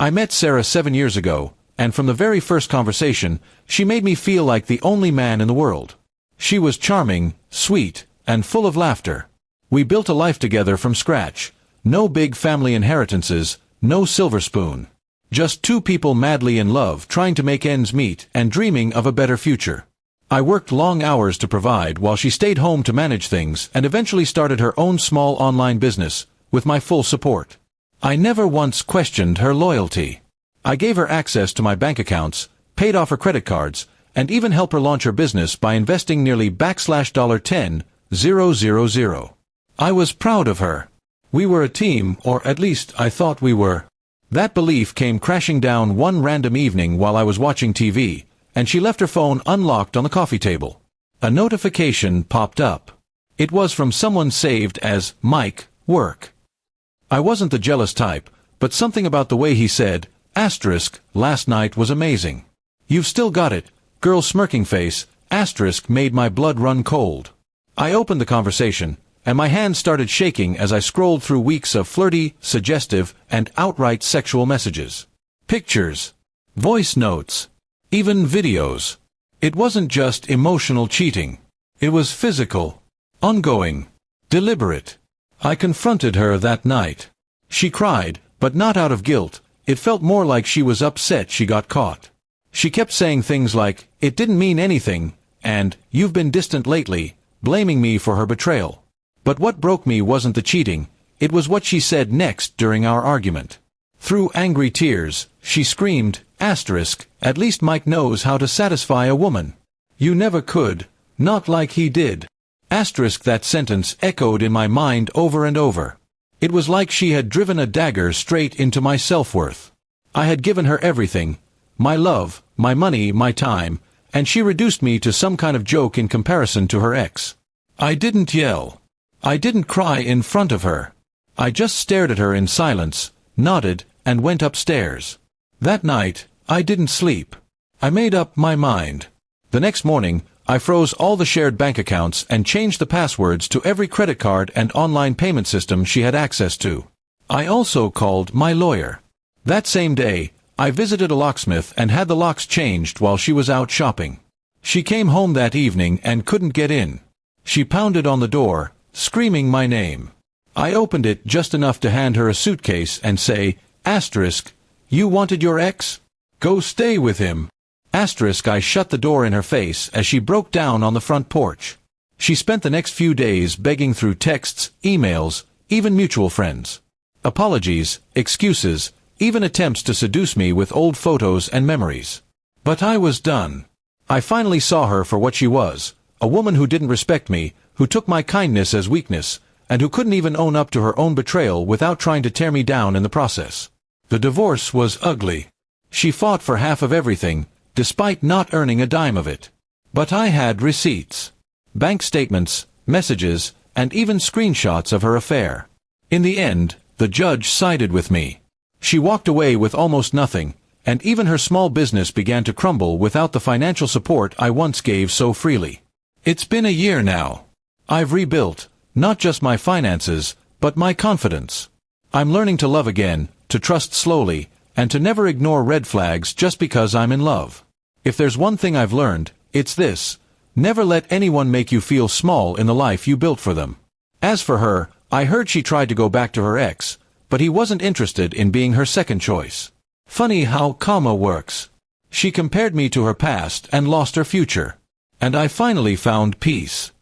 I met Sarah 7 years ago, and from the very first conversation, she made me feel like the only man in the world. She was charming, sweet, and full of laughter. We built a life together from scratch. No big family inheritances, no silver spoon. Just two people madly in love, trying to make ends meet and dreaming of a better future. I worked long hours to provide while she stayed home to manage things and eventually started her own small online business, with my full support. I never once questioned her loyalty. I gave her access to my bank accounts, paid off her credit cards, and even helped her launch her business by investing nearly $10,000. I was proud of her. We were a team, or at least I thought we were. That belief came crashing down one random evening while I was watching TV, and she left her phone unlocked on the coffee table. A notification popped up. It was from someone saved as Mike, work. I wasn't the jealous type, but something about the way he said, last night was amazing. You've still got it, girl smirking face, made my blood run cold. I opened the conversation, and my hands started shaking as I scrolled through weeks of flirty, suggestive, and outright sexual messages. Pictures, voice notes, even videos. It wasn't just emotional cheating. It was physical, ongoing, deliberate. I confronted her that night. She cried, but not out of guilt. It felt more like she was upset she got caught. She kept saying things like, "It didn't mean anything," and "You've been distant lately," blaming me for her betrayal. But what broke me wasn't the cheating, it was what she said next during our argument. Through angry tears, she screamed, "At least Mike knows how to satisfy a woman. You never could, not like he did." That sentence echoed in my mind over and over. It was like she had driven a dagger straight into my self-worth. I had given her everything, my love, my money, my time, and she reduced me to some kind of joke in comparison to her ex. I didn't yell. I didn't cry in front of her. I just stared at her in silence, nodded, and went upstairs. That night, I didn't sleep. I made up my mind. The next morning, I froze all the shared bank accounts and changed the passwords to every credit card and online payment system she had access to. I also called my lawyer. That same day, I visited a locksmith and had the locks changed while she was out shopping. She came home that evening and couldn't get in. She pounded on the door, screaming my name. I opened it just enough to hand her a suitcase and say, "You wanted your ex? Go stay with him." I shut the door in her face as she broke down on the front porch. She spent the next few days begging through texts, emails, even mutual friends. Apologies, excuses, even attempts to seduce me with old photos and memories. But I was done. I finally saw her for what she was, a woman who didn't respect me, who took my kindness as weakness, and who couldn't even own up to her own betrayal without trying to tear me down in the process. The divorce was ugly. She fought for half of everything, despite not earning a dime of it. But I had receipts, bank statements, messages, and even screenshots of her affair. In the end, the judge sided with me. She walked away with almost nothing, and even her small business began to crumble without the financial support I once gave so freely. It's been a year now. I've rebuilt, not just my finances, but my confidence. I'm learning to love again, to trust slowly, and to never ignore red flags just because I'm in love. If there's one thing I've learned, it's this: never let anyone make you feel small in the life you built for them. As for her, I heard she tried to go back to her ex, but he wasn't interested in being her second choice. Funny how karma works. She compared me to her past and lost her future. And I finally found peace.